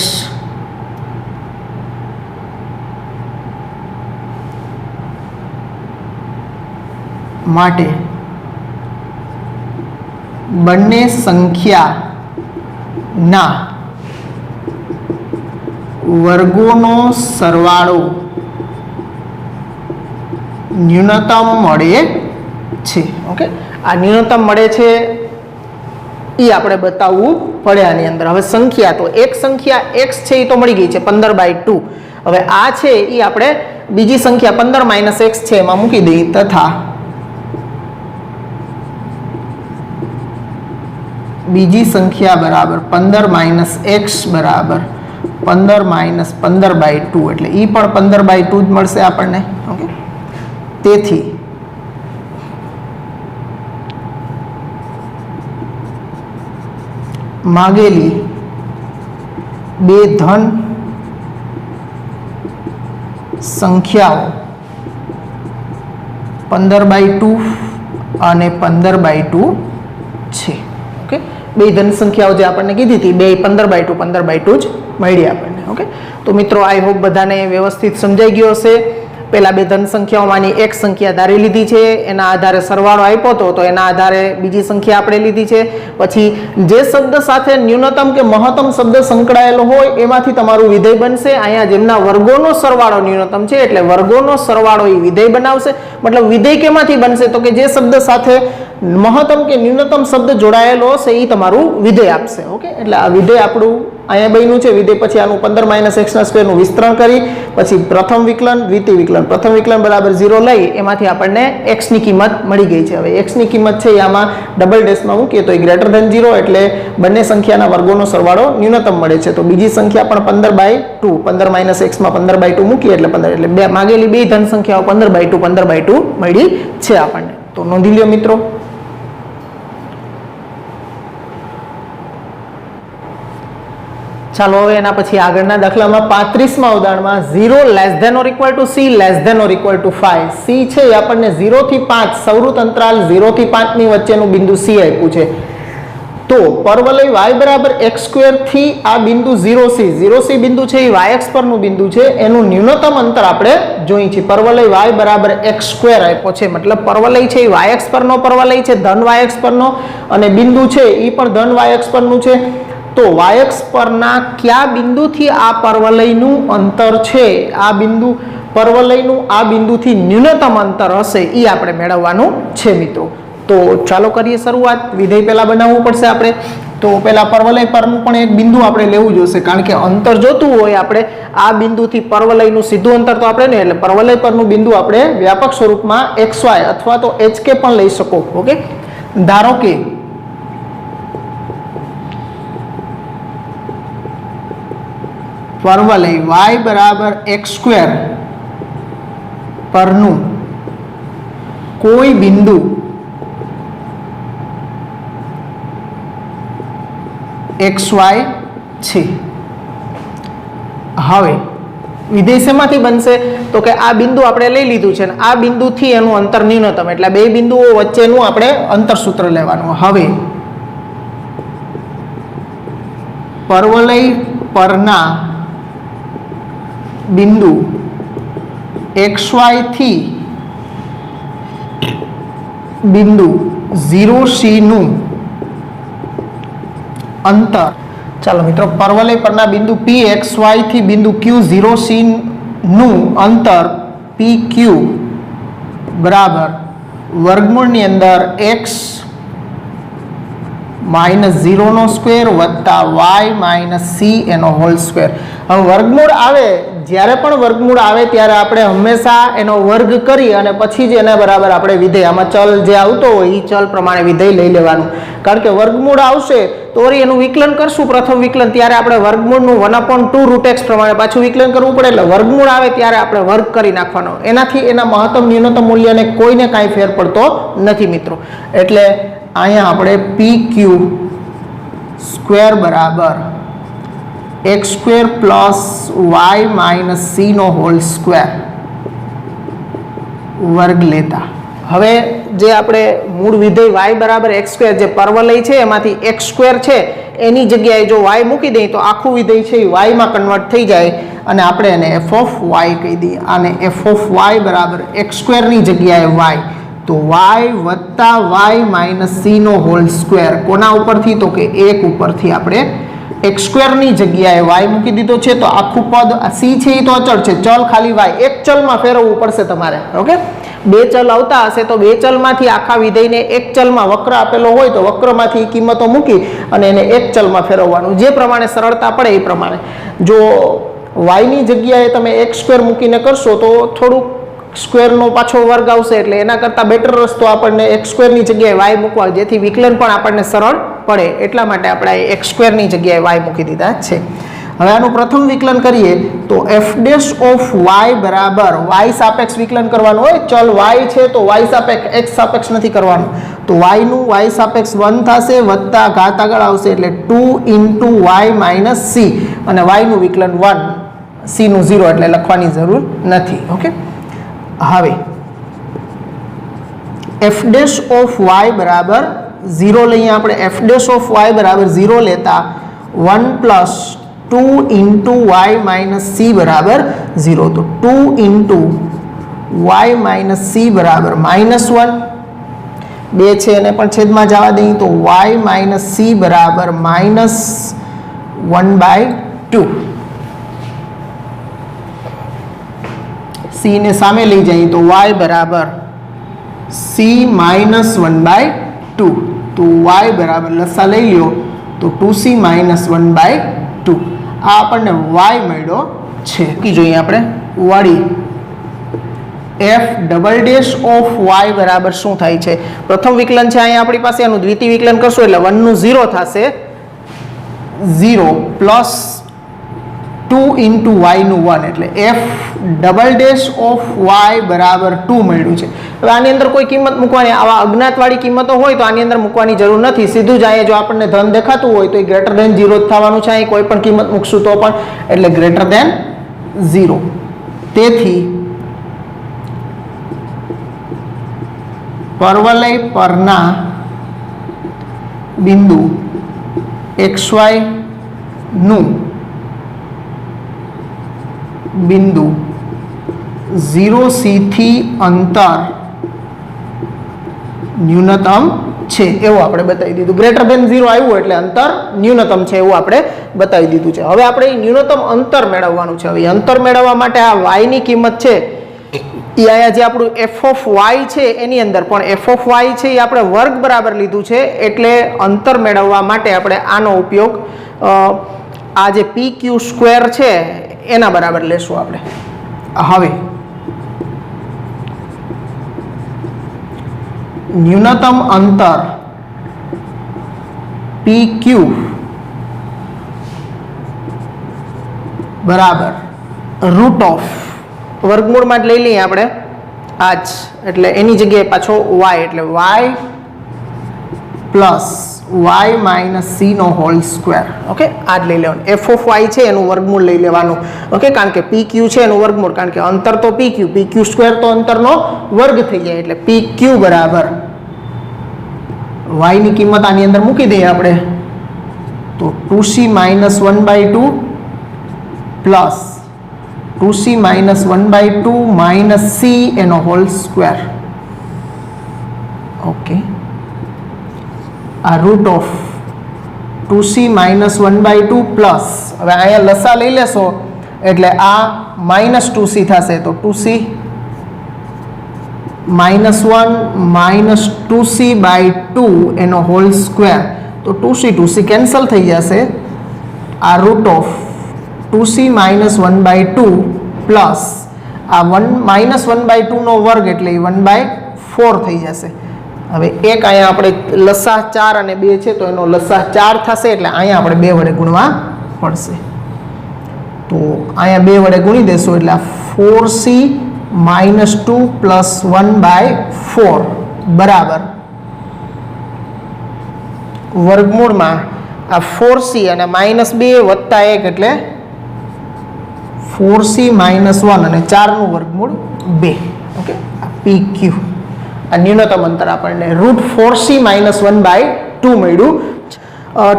માટે બંને સંખ્યાના વર્ગોનો સરવાળો ન્યૂનતમ મળે છે. ઓકે, આ ન્યૂનતમ મળે છે એ આપણે બતાવવું પડે આની અંદર. હવે સંખ્યા, તો એક સંખ્યા x છે એ તો મળી ગઈ છે 15/2. હવે આ છે એ આપણે બીજી સંખ્યા 15 માઇનસ x છે એમાં મૂકી દઈએ. તથા બીજી સંખ્યા બરાબર 15 માઇનસ x બરાબર 15 માઇનસ 15/2 એટલે એ પણ 15/2 જ મળશે આપણને. ઓકે, તેથી માગેલી બે ધન સંખ્યાઓ 15/2 અને 15/2 છે. ઓકે, બે ધન સંખ્યાઓ જે આપણને કીધી હતી બે 15/2 જ મળી આપણને. ઓકે, તો મિત્રો આઈ હોપ બધાને વ્યવસ્થિત સમજાઈ ગયો હશે. પેલા બે ધન સંખ્યાઓમાંની એક સંખ્યા ધારી લીધી છે, એના આધારે સરવાળો આપ્યો હતો તો એના આધારે બીજી સંખ્યા આપણે લીધી છે. પછી જે શબ્દ સાથે ન્યૂનતમ કે મહત્તમ શબ્દ સંકળાયેલો હોય એમાંથી તમારું વિધેય બનશે. અહીંયા જેમના વર્ગોનો સરવાળો ન્યૂનતમ છે એટલે વર્ગોનો સરવાળો એ વિધેય બનાવશે. મતલબ વિધેય કેમાંથી બનશે તો કે જે શબ્દ સાથે મહત્તમ કે ન્યૂનતમ શબ્દ જોડાયેલો હશે એ તમારું વિધેય આપશે. ઓકે, એટલે આ વિધેય આપણું અહીંયા બન્યું છે વિધેય. પછી આનું 15 - x² નું વિસ્તરણ કરી પછી પ્રથમ વિકલન, દ્વિતીય વિકલન. પ્રથમ વિકલન બરાબર 0 લઈ એમાંથી આપણને x ની કિંમત મળી ગઈ છે. હવે x ની કિંમત છે આમાં ડબલ ડેશમાં મૂકીએ તો એ > 0 એટલે બંને સંખ્યાના વર્ગોનો સરવાળો ન્યૂનતમ મળે છે. તો બીજી સંખ્યા પણ 15/2, 15 - x માં 15/2 મૂકીએ એટલે 15, એટલે બે માગેલી બે ધન સંખ્યાઓ 15/2 મળી છે આપણને. તો નોંધી લ્યો મિત્રો. ચાલો હવે એના પછી આગળના દાખલામાં 35મા ઉદાહરણમાં 0 < c < 5. c છે એ આપણને 0 થી 5 સવૃત અંતરાલ 0 થી 5 ની વચ્ચેનું બિંદુ c આપ્યું છે. તો પરવલય y બરાબર x² થી આ બિંદુ 0c બિંદુ છે એ y અક્ષ પરનું બિંદુ છે, એનું ન્યૂનતમ અંતર આપણે જોઈએ છીએ. પરવલય y બરાબર x² આપ્યો છે, મતલબ પરવલય છે એ y અક્ષ પરનો પરવલય છે, ધન y અક્ષ પરનો, અને બિંદુ છે એ પણ ધન y અક્ષ પરનું છે. તો y અક્ષ પરના કયા બિંદુથી આ પરવલયનું અંતર છે, આ બિંદુ પરવલયનું આ બિંદુથી ન્યૂનતમ અંતર હશે એ આપણે મેળવવાનું છે મિત્રો. તો ચાલો કરીએ શરૂઆત. વિધેય પહેલા બનાવવું પડશે આપણે. તો પહેલા પરવલય પરનું પણ એક બિંદુ આપણે લેવું જોશે, કારણ કે અંતર જોતું હોય આપણે આ બિંદુથી પરવલયનું સીધું અંતર તો આપણે નહીં, એટલે પરવલય પરનું બિંદુ આપણે વ્યાપક સ્વરૂપમાં xy અથવા તો hk પણ લઈ શકો. ઓકે, ધારો કે પરવલય y બરાબર x² પરનું કોઈ બિંદુ xy છે. હવે વિધેય શેમાંથી બનશે તો કે આ બિંદુ આપણે લઈ લીધું છે, આ બિંદુથી એનું અંતર ન્યૂનતમ, એટલે બે બિંદુઓ વચ્ચેનું આપણે અંતર સૂત્ર લેવાનું. હવે પરવલય પરના બિંદુ xy થી બિંદુ 0c નું અંતર, ચાલો મિત્રો, પરવલય પરના બિંદુ pxy થી બિંદુ q0c નું અંતર pq બરાબર વર્ગમૂળની અંદર x -0² વત્તા y - c એનો હોલ સ્ક્વેર. હવે વર્ગમૂળ આવે, જ્યારે પણ વર્ગમૂળ આવે ત્યારે આપણે હંમેશા એનો વર્ગ કરી અને પછી જ એના બરાબર આપણે વિધેય, આમાં ચલ જે આવતો હોય એ ચલ પ્રમાણે વિધેય લઈ લેવાનું. કારણ કે વર્ગમૂળ આવશે તો વળી એનું વિકલન કરશું, પ્રથમ વિકલન, ત્યારે આપણે વર્ગમૂળનું 1/2 √x પ્રમાણે પાછું વિકલન કરવું પડે. એટલે વર્ગમૂળ આવે ત્યારે આપણે વર્ગ કરી નાખવાનો, એનાથી એના મહત્તમ ન્યૂનતમ મૂલ્યને કોઈને કાંઈ ફેર પડતો નથી મિત્રો. એટલે અહીંયા આપણે pq સ્ક્વેર બરાબર x² પ્લસ y - c નો હોલ સ્ક્વેર વર્ગ લેતા. હવે જે આપણે મૂળ વિધેય y બરાબર x² જે પરવલય છે એમાંથી x² છે એની જગ્યાએ જો y મૂકી દઈએ તો આખું વિધેય છે એ y માં કન્વર્ટ થઈ જાય અને આપણે એને f(y) કહી દઈએ. આને f(y) બરાબર x² ની જગ્યાએ y, તો y વત્તા y - c નો હોલ સ્ક્વેર કોના ઉપરથી તો કે 1 ઉપરથી આપણે x² ની જગ્યાએ y મૂકી દીધો છે. તો આખું પદ c છે એ તો અચળ છે, ચલ ખાલી y, એક ચલમાં ફેરવવું પડશે તમારે. ઓકે, બે ચલ આવતા હશે તો બે ચલમાંથી આખા વિધેયને એક ચલમાં વક્ર આપેલો હોય તો વક્રમાંથી કિંમતો મૂકી અને એને એક ચલમાં ફેરવવાનું, જે પ્રમાણે સરળતા પડે એ પ્રમાણે. જો y ની જગ્યાએ તમે x² મૂકીને કરશો તો થોડુંક સ્ક્વેરનો પાછો વર્ગ આવશે, એટલે એના કરતાં બેટર રસ્તો આપણને x² ની જગ્યાએ y મૂકવા, જેથી વિકલન પણ આપણને સરળ પડે, એટલા માટે આપણે x² ની જગ્યાએ y મૂકી દીધા છે. હવે આનું પ્રથમ વિકલન કરીએ તો f' બરાબર y સાપેક્ષ વિકલન કરવાનું હોય. ચલ y છે તો y સાપેક્ષ x સાપેક્ષ નથી કરવાનું, તો y નું y સાપેક્ષ 1 થશે વત્તા ઘાત આગળ આવશે એટલે 2 y - c, અને y નું વિકલન 1, c નું 0 એટલે લખવાની જરૂર નથી. ઓકે, હવે f' બરાબર 0 લઈએ આપણે. f' બરાબર 0 લેતા 1 પ્લસ 2 y - c બરાબર 0, તો 2 y માઇનસ સી બરાબર -1, 2 છે એને પણ છેદમાં જવા દઈએ તો y માઇનસ સી બરાબર -1/2, સી ને સામે લઈ જઈએ તો y બરાબર સી -1/2, તો y બરાબર લસા લઈ લ્યો તો 2c -1/2, આ આપણને y મળ્યો છે. જોઈએ આપણે વળી f double dash of y બરાબર શું થાય છે? પ્રથમ વિકલન છે અહીંયા આપણી પાસે, એનું દ્વિતીય વિકલન કરશું એટલે 1 નું 0 થશે, 0 પ્લસ 2 ઇન્ટુ y નું 1 એટલે f double dash of y બરાબર 2 મળ્યું છે. હવે આની અંદર કોઈ કિંમત મૂકવાની, આવા અજ્ઞાતવાળી કિંમતો હોય તો આની અંદર મૂકવાની જરૂર નથી, સીધું જ અહીંયા જો આપણને ધન દેખાતું હોય તો એ ગ્રેટર દેન 0 જ થવાનું છે. અહીં કોઈ પણ કિંમત મૂકશું તો પણ એટલે ગ્રેટર દેન 0. તેથી પરવલય પરના બિંદુ xy નું બિંદુ 0c થી અંતર ન્યૂનતમ છે એવું આપણે બતાવી દીધું. ગ્રેટર દેન 0 આવ્યું એટલે અંતર ન્યૂનતમ છે એવું આપણે બતાવી દીધું છે. હવે આપણે ન્યૂનતમ અંતર મેળવવાનું છે. હવે અંતર મેળવવા માટે આ y ની કિંમત છે એ અહીંયા જે આપણું f ઓફ y છે એની અંદર પણ f ઓફ y છે એ આપણે વર્ગ બરાબર લીધું છે, એટલે અંતર મેળવવા માટે આપણે આનો ઉપયોગ આ જે pq સ્ક્વેર છે એના બરાબર લેશું આપણે. હવે ન્યૂનતમ અંતર PQ બરાબર રૂટ ઓફ વર્ગમૂળમાં જ લઈ લઈએ આપણે આ જ, એટલે એની જગ્યાએ પાછો y એટલે y plus y minus c નો હોલ સ્ક્વેર. ઓકે, આ જ લઈ લેવાનું. f ઓફ y છે એનું વર્ગમૂળ લઈ લેવાનું. ઓકે, કારણ કે PQ છે એનું વર્ગમૂળ, કારણ કે અંતર તો PQ સ્ક્વેર તો અંતરનો વર્ગ થઈ જાય એટલે PQ બરાબર y ની કિંમત આની અંદર મૂકી દઈએ આપણે તો 2c -1/2 plus 2c -1/2 minus C એનો હોલ સ્ક્વેર. ઓકે, આ રૂટ ઓફ 2c -1/2 પ્લસ, હવે અહીંયા લસા લઈ લેશો એટલે આ -2c થશે તો 2c -1 -2c/2 એનો હોલ સ્ક્વેર, તો 2c કેન્સલ થઈ જશે. આ રૂટ ઓફ 2c -1/2 પ્લસ આ -1/2 નો વર્ગ એટલે 1/4 થઈ જશે. હવે એક અહીંયા આપણે લસા 4 અને 2 છે તો એનો લસા 4 થશે એટલે અહીંયા આપણે 2 વડે ગુણવા પડશે. તો અહીંયા 2 વડે ગુણી દેશું એટલે આ 4c -2 પ્લસ 1/4 બરાબર વર્ગમૂળમાં આ 4c અને -2 વત્તા 1 એટલે 4c -1 અને 4 નું વર્ગમૂળ 2. ઓકે, આ PQ આ ન્યૂનતમ અંતર આપણને √4c -1/2 મળ્યું.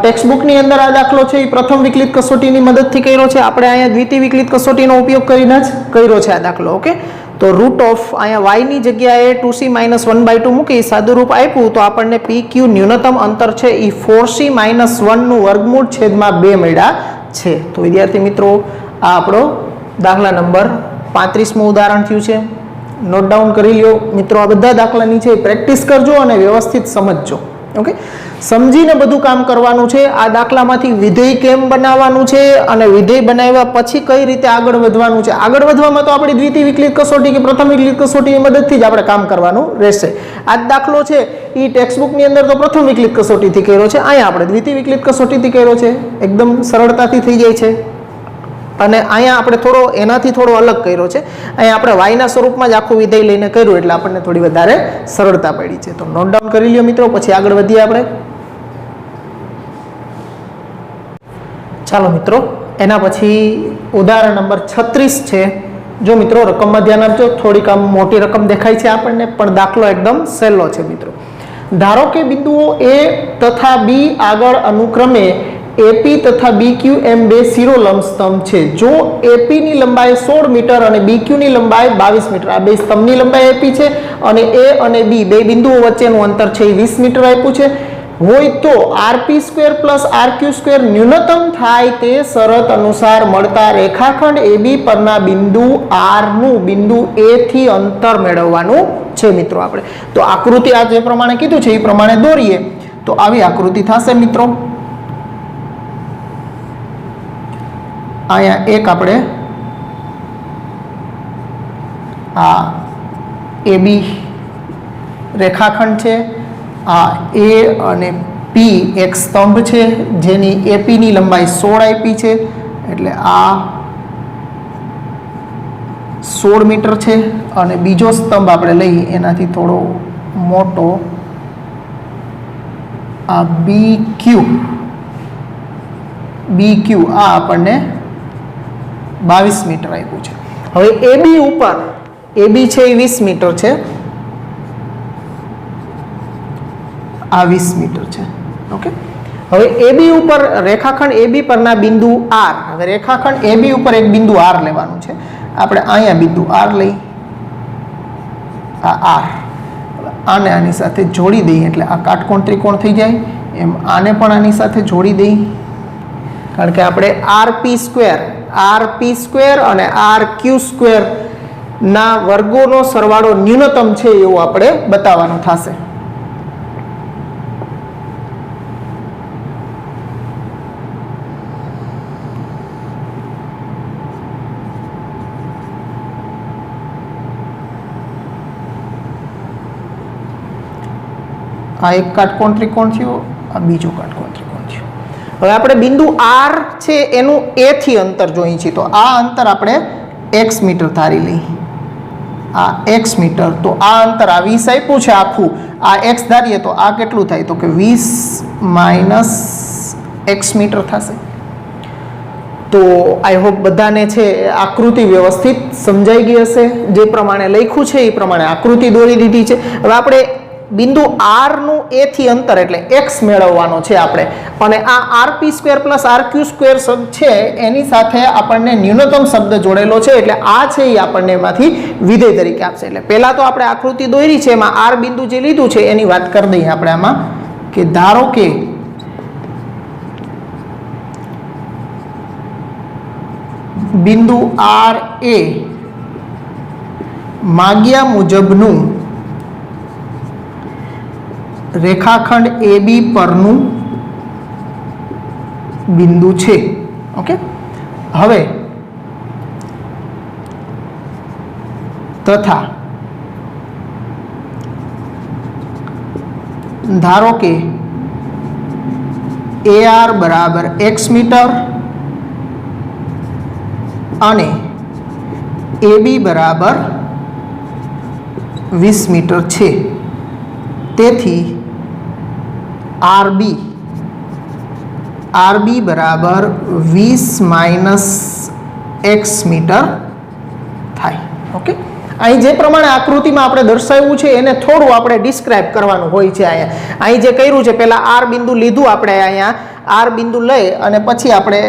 ટેક્સ્ટબુકની અંદર આ દાખલો છે એ પ્રથમ વિકલિત કસોટીની મદદથી કર્યો છે. આપણે અહીંયા દ્વિતીય વિકલિત કસોટીનો ઉપયોગ કરીને જ કર્યો છે આ દાખલો. ઓકે, તો રૂટ ઓફ અહીંયા y ની જગ્યાએ 2c -1/2 મૂકી સાદું રૂપ આપ્યું તો આપણને PQ ન્યૂનતમ અંતર છે એ 4c -1 નું વર્ગમૂળ છેદમાં 2 મળ્યા છે. તો વિદ્યાર્થી મિત્રો આ આપણો દાખલા નંબર 35મું ઉદાહરણ થયું છે. નોટ ડાઉન કરી લ્યો મિત્રો. આ બધા દાખલાની છે પ્રેક્ટિસ કરજો અને વ્યવસ્થિત સમજજો. ઓકે, સમજીને બધું કામ કરવાનું છે. આ દાખલામાંથી વિધેય કેમ બનાવવાનું છે અને વિધેય બનાવ્યા પછી કઈ રીતે આગળ વધવાનું છે. આગળ વધવામાં તો આપણે દ્વિતીય વિકલિત કસોટી કે પ્રથમ વિકલિત કસોટીની મદદથી જ આપણે કામ કરવાનું રહેશે. આ દાખલો છે એ ટેક્સ્ટબુકની અંદર તો પ્રથમ વિકલિત કસોટીથી કર્યો છે, અહીંયા આપણે દ્વિતીય વિકલિત કસોટીથી કર્યો છે. એકદમ સરળતાથી થઈ જાય છે. અને અહીંયા આપણે થોડો એનાથી થોડો અલગ કર્યો છે. અહીંયા આપણે વાયના સ્વરૂપમાં જ આખું વિધેય લઈને કર્યું એટલે આપણને થોડી વધારે સરળતા પડી છે. તો નોટ ડાઉન કરી લ્યો મિત્રો, પછી આગળ વધીએ આપણે. ચાલો મિત્રો, એના પછી ઉદાહરણ નંબર 36 છે. જો મિત્રો રકમમાં ધ્યાન આપજો, થોડીક આમ મોટી રકમ દેખાય છે આપણને પણ દાખલો એકદમ સહેલો છે મિત્રો. ધારો કે બિંદુઓ A તથા B આગળ અનુક્રમે એપી તથા બીક્યુ એમ બે શિરોલંબ સ્તંભ છે. જો એપી ની લંબાઈ 16 મીટર અને બીક્યુ ની લંબાઈ 22 મીટર, આ બે સ્તંભની લંબાઈ આપી છે અને એ અને બી બે બિંદુઓ વચ્ચેનું અંતર છે એ 20 મીટર આપ્યું છે હોય તો RP square plus RQ square ન્યૂનતમ થાય તે શરત અનુસાર મળતા રેખાખંડ એબી પરના બિંદુ આર નું બિંદુ એ થી અંતર મેળવવાનું છે મિત્રો. આપણે તો આકૃતિ આ જે પ્રમાણે કીધું છે એ પ્રમાણે દોરીએ તો આવી આકૃતિ થશે મિત્રો. અહીંયા એક આપણે આ એબી રેખાખંડ છે, આ એ અને પી એક સ્તંભ છે જેની એપી ની લંબાઈ 16 આપી છે એટલે આ 16 મીટર છે અને બીજો સ્તંભ આપણે લઈ એનાથી થોડો મોટો આ બીક્યુ આ આપણને 22 મીટર આપ્યું છે. હવે એબી ઉપર એબી છે એ 20 મીટર છે, આ 20 મીટર છે. ઓકે, હવે એબી ઉપર રેખાખંડ એબી પરના બિંદુ આર, હવે રેખાખંડ એબી ઉપર એક બિંદુ આર લેવાનું છે. આપણે અહીંયા બિંદુ આર લઈ, આ આર આને આની સાથે જોડી દઈએ એટલે આ કાટકોણ ત્રિકોણ થઈ જાય. એમ આને પણ આની સાથે જોડી દઈએ કારણ કે આપણે આરપી સ્ક્વેર અને આરક્યુ સ્ક્વેર ના વર્ગોનો સરવાળો ન્યૂનતમ છે એવું આપણે બતાવવાનું થશે. આ એક કાટકોણ ત્રિકોણ થયો, આ બીજો કાટકોણ ત્રિકોણ થયો. હવે આપણે બિંદુ આર છે એનું એ થી અંતર જોઈએ છીએ તો આ અંતર આપણે x મીટર ધારી લઈ, આ x મીટર. તો આ અંતર આ 20 આપ્યું છે આખું, આ x ધારીએ તો આ કેટલું થાય તો કે 20 - x મીટર થશે. તો આઈ હોપ બધાને છે આકૃતિ વ્યવસ્થિત સમજાઈ ગઈ હશે. જે પ્રમાણે લખ્યું છે એ પ્રમાણે આકૃતિ દોરી દીધી છે. હવે આપણે બિંદુ આર નું એ થી અંતર એટલે x મેળવવાનો છે આપણે, અને આ RP square plus RQ square શબ્દ છે એની સાથે આપણને ન્યૂનતમ શબ્દ જોડેલો છે એટલે આ છે એ આપણને એમાંથી વિધેય તરીકે આપશે. એટલે પહેલા તો આપણે આકૃતિ દોરી છે એમાં આર બિંદુ જે લીધું છે એની વાત કરી દઈએ આપણે આમાં કે ધારો કે બિંદુ આર એ માગ્યા મુજબનું રેખાખંડ એબી પરનું બિંદુ છે. ઓકે, હવે તથા ધારો કે AR બરાબર x મીટર અને AB બરાબર 20 મીટર છે. તેથી RB બરાબર 20 - x મીટર થાય. ઓકે, અહીં જે પ્રમાણે આકૃતિમાં આપણે દર્શાવ્યું છે એને થોડું આપણે ડિસ્ક્રાઇબ કરવાનું હોય છે. અહીં જે કર્યું છે પહેલા આર બિંદુ લીધું આપણે, અહીંયા આર બિંદુ લઈ અને પછી આપણે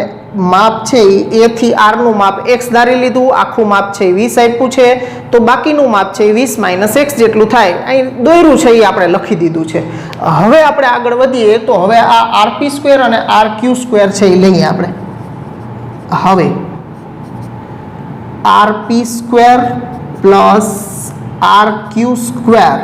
માપ છે એ થી આર નું માપ x ધારી લીધું, આખું માપ છે 20 આપ્યું છે તો બાકીનું માપ છે 20 - x જેટલું થાય અહીં દોર્યું છે એ આપણે લખી દીધું છે. હવે આપણે આગળ વધીએ તો હવે આ આરપી સ્ક્વેર અને આરક્યુ સ્ક્વેર છે એ લઈએ આપણે. હવે RP square plus RQ square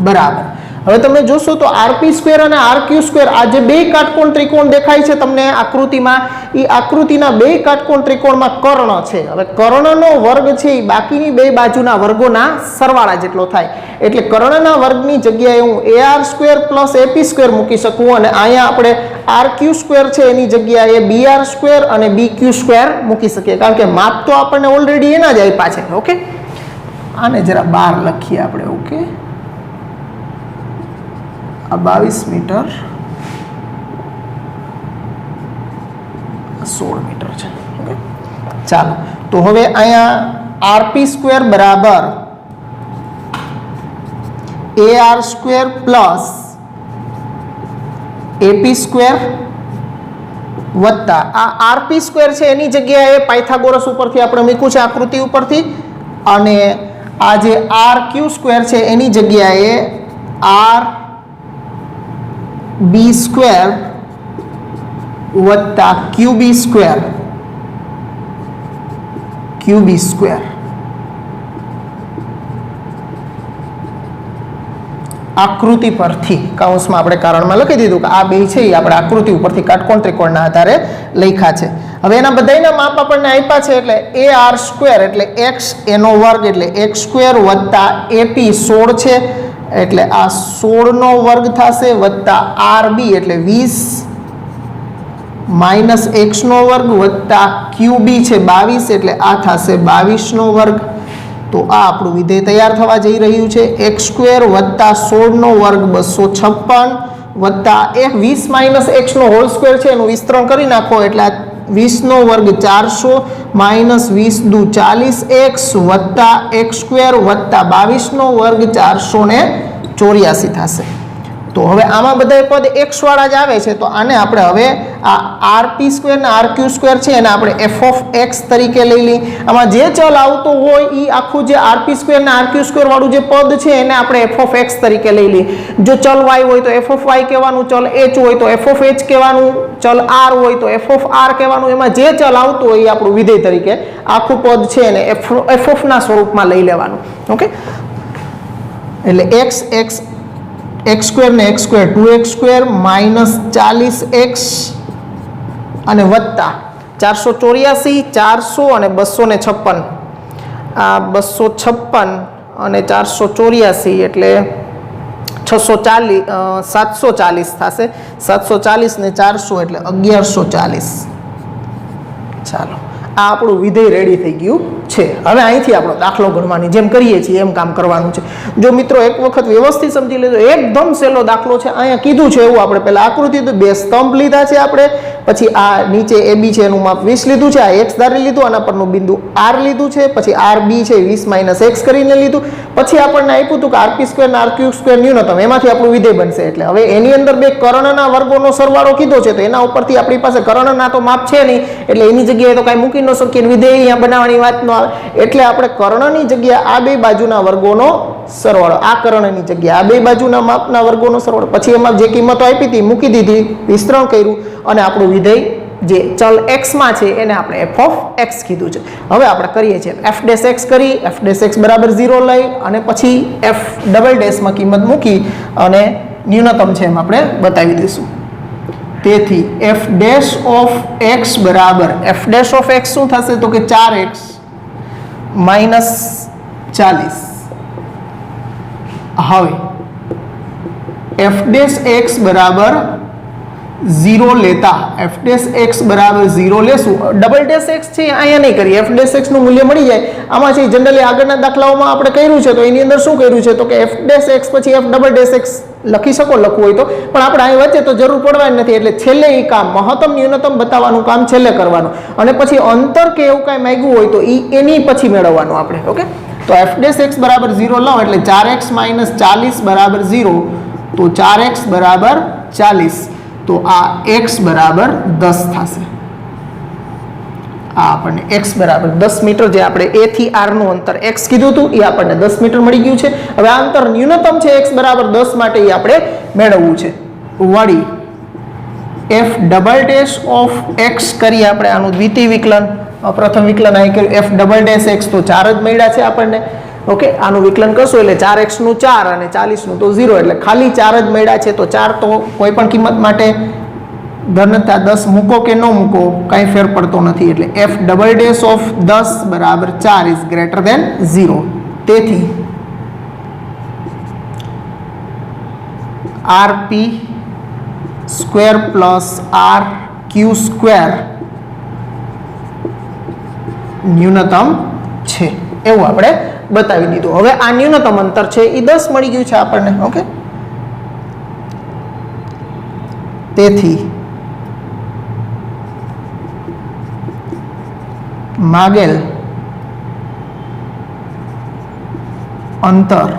બરાબર, હવે તમે જોશો તો આરપી સ્ક્વેર અને આરક્યુ સ્ક્વેર આ જે બે કાટકોણ ત્રિકોણ દેખાય છે તમને આકૃતિમાં, એ આકૃતિના બે કાટકોણ ત્રિકોણમાં કર્ણ છે. હવે કર્ણનો વર્ગ છે એ બાકીની બે બાજુના વર્ગોના સરવાળા જેટલો થાય એટલે કર્ણના વર્ગની જગ્યાએ હું AR square plus AP square મૂકી શકું અને અહીંયા આપણે આરક્યુ સ્ક્વેર છે એની જગ્યાએ BR સ્ક્વેર અને BQ સ્ક્વેર મૂકી શકીએ કારણ કે માપ તો આપણને ઓલરેડી એના જ આપ્યા છે. ઓકે, આને જરા બહાર લખીએ આપણે. ઓકે, આ 22 મીટર 16 મીટર છે. ઓકે, ચાલો તો હવે અહીંયા આરપી સ્ક્વેર બરાબર AR square plus AP square વત્તા આ આરપી સ્ક્વેર છે એની જગ્યાએ પાયથાગોરસ ઉપરથી આપણે મૂક્યું છે આકૃતિ ઉપરથી, અને આ જે આર ક્યુ સ્ક્વેર છે એની જગ્યાએ આર બી સ્ક્વેર વત્તા ક્યુબી સ્ક્વેર આકૃતિ પરથી કૌંસમાં આપણે કારણમાં લખી દીધું કે આ બે છે એ આપણે આકૃતિ ઉપરથી કાટકોણ ત્રિકોણના આધારે લખ્યા છે. હવે એના બધાના માપ આપણને આપ્યા છે એટલે એ આર સ્ક્વેર એટલે એક્સ એનો વર્ગ એટલે એક્સ સ્ક્વેર વત્તા એપી 16 છે એટલે આ 16 નો વર્ગ થશે વત્તા આરબી એટલે 20 માઇનસ એક્સ નો વર્ગ વત્તા ક્યુબી છે 22 એટલે આ થશે 22 નો વર્ગ. તો આ આપણું વિધેય તૈયાર થવા જઈ રહ્યું છે. એક્સ સ્ક્વેર વત્તા 16 નો વર્ગ 256 વત્તા 20 માઇનસ એક્સ નો હોલ સ્ક્વેર છે એનું વિસ્તરણ કરી નાખો એટલે 20 નો વર્ગ 400 માઇનસ 20 દુ 40 એક્સ વત્તા એક્સ સ્ક્વેર વત્તા 22 નો વર્ગ 484 થશે. તો હવે આમાં બધા પદ એક્સ વાળા જ આવે છે તો આને આપણે હવે આ આરપી સ્ક્વેર ને આરક્યુ સ્ક્વેર છે એને આપણે એફ ઓફ એક્સ તરીકે લઈ લઈએ. આમાં જે ચલ આવતો હોય એ આખું જે આરપી સ્ક્વેર ને આરક્યુ સ્ક્વેર વાળું જે પદ છે એને આપણે એફ ઓફ એક્સ તરીકે લઈ લઈએ. જો ચલ વાય હોય તો એફ ઓફ વાય કહેવાનું, ચલ એચ હોય તો એફ ઓફ એચ કહેવાનું, ચલ આર હોય તો એફ ઓફ આર કહેવાનું. એમાં જે ચલ આવતું હોય એ આપણું વિધેય તરીકે આખું પદ છે એને એફ ઓફ ના સ્વરૂપમાં લઈ લેવાનું. ઓકે, એટલે એક્સ એક્સ एक्स स्क्वेर ने x square 2x square minus 40x અને વત્તા 484 400 અને 256 આ 256 અને 484 એટલે 640 740 થશે. 740 ને 400 એટલે 1140. ચાલો આ આપણું વિધેય રેડી થઈ ગયું છે. હવે અહીંથી આપણો દાખલો ગણવાની જેમ કરીએ છીએ એમ કામ કરવાનું છે. જો મિત્રો એક વખત વ્યવસ્થિત સમજી લેજો, એકદમ સહેલો દાખલો છે. અહીંયા કીધું છે એવું આપણે પહેલા આકૃતિ તો બે સ્તંભ લીધા છે આપણે, પછી આ નીચે એબી છે એનું માપ 20 લીધું છે, આ એક્સ ધારી લીધું, આના પરનું બિંદુ આર લીધું છે, પછી આર બી છે 20 માઇનસ એક્સ કરીને લીધું, પછી આપણને આપ્યું હતું કે આરપી સ્ક્વેર અને આરક્યુ સ્ક્વેર ન્યૂનતમ, એમાંથી આપણું વિધેય બનશે. એટલે હવે એની અંદર બે કર્ણના વર્ગોનો સરવાળો કીધો છે તો એના ઉપરથી આપણી પાસે કર્ણના તો માપ છે નહીં એટલે એની જગ્યાએ તો કાંઈ મૂકી ન શકીએ, વિધેય અહીંયા બનાવવાની વાત ન આવે. એટલે આપણે કર્ણની જગ્યાએ આ બે બાજુના વર્ગોનો સરવાળો, આ કર્ણની જગ્યાએ આ બે બાજુના માપના વર્ગોનો સરવાળો, પછી એમાં જે કિંમતો આપી હતી મૂકી દીધી, વિસ્તરણ કર્યું અને આપણું વિધેય જે ચલ x માં છે એને આપણે f of x કીધું છે. હવે આપણે કરીએ છીએ f ડેશ x કરી, f ડેશ x બરાબર 0 લઈ અને પછી f ડબલ ડેશમાં કિંમત મૂકી અને ન્યૂનતમ છે એમ આપણે બતાવી દઈશું. તેથી f ડેશ ઓફ x બરાબર f ડેશ ઓફ x શું થશે તો કે 4x માઇનસ 40. હવે f ડેશ x બરાબર 0 લેતા f ડેશ x બરાબર 0 લેશું. ડબલ ડેશ x છે અહીંયા નહીં કરીએ, f ડેશ x નું મૂલ્ય મળી જાય. આમાં છે જનરલી આગળના દાખલાઓમાં આપણે કર્યું છે તો એની અંદર શું કર્યું છે તો કે f ડેશ x પછી f ડબલ ડેશ x લખી શકો લખવું હોય તો, પણ આપણે અહીં વચ્ચે તો જરૂર પડવાની નથી. એટલે છેલ્લે એ કામ મહત્તમ ન્યૂનતમ બતાવવાનું કામ છેલ્લે કરવાનું અને પછી અંતર કે એવું કાંઈ માંગ્યું હોય તો એની પછી મેળવવાનું આપણે. ઓકે, તો f ડેશ x બરાબર 0 લો એટલે 4x માઇનસ 40 બરાબર 0, તો 4x બરાબર 40, તો આ x બરાબર 10 થશે. આ આપણને x બરાબર 10 મીટર, જે આપણે a થી r નું અંતર x કીધું હતું એ આપણને 10 મીટર મળી ગયું છે. હવે આ અંતર ન્યૂનતમ છે x બરાબર 10 માટે એ આપણે મેળવવું છે. વળી f double dash of x કરી આપણે આનું દ્વિતીય વિકલન, પ્રથમ વિકલન અહીં કર્યું f ડબલ ડેશ x તો 4 જ મળ્યા છે આપણને. ઓકે, આનું વિકલન કરશું એટલે 4x નું 4 અને 40 નું તો 0 એટલે ખાલી 4 જ મળ્યા છે. તો 4 તો કોઈ પણ કિંમત માટે ધનતા 10 મૂકો કે ન મૂકો કાંઈ ફેર પડતો નથી. એટલે f ડબલ ડેશ ઓફ 10 બરાબર 4 ઇઝ ગ્રેટર ધેન 0. તેથી r p square plus r q square ન્યૂનતમ છે એવું આપણે બતાવી દીધું. હવે આ ન્યૂનતમ અંતર છે એ 10 મળી ગયું છે આપણને. ઓકે, તેથી માગેલ અંતર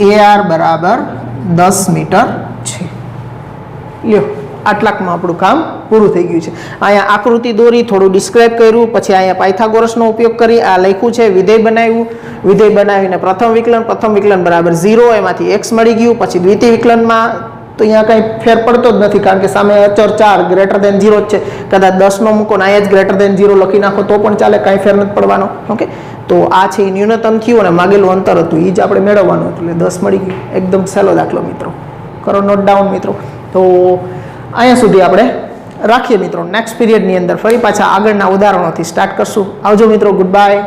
AR બરાબર 10 મીટર છે. લ્યો આટલાકમાં આપણું કામ પૂરું થઈ ગયું છે. અહીંયા આકૃતિ દોરી, થોડું ડિસ્ક્રાઇબ કર્યું, પછી અહીંયા પાયથાગોરસનો ઉપયોગ કરી આ લખ્યું છે, વિધેય બનાવ્યું, વિધેય બનાવીને પ્રથમ વિકલન બરાબર 0, એમાંથી x મળી ગયું. પછી દ્વિતીય વિકલનમાં તો અહીંયા કંઈ ફેર પડતો જ નથી, કારણ કે સામે અચર 4 ગ્રેટર દેન 0 જ છે. કદાચ 10 નો મૂકો ને અહીંયા જ ગ્રેટર દેન 0 લખી નાખો તો પણ ચાલે, કાંઈ ફેર નથી પડવાનો. ઓકે, તો આ છે એ ન્યૂનતમ થયું અને માગેલું અંતર હતું એ જ આપણે મેળવવાનું હતું, એટલે 10 મળી ગયું. એકદમ સહેલો દાખલો મિત્રો, કરો નોટ ડાઉન મિત્રો. તો અહીંયા સુધી આપણે રાખીએ મિત્રો. નેક્સ્ટ પીરિયડની અંદર ફરી પાછા આગળના ઉદાહરણોથી સ્ટાર્ટ કરશું. આવજો મિત્રો, ગુડ બાય.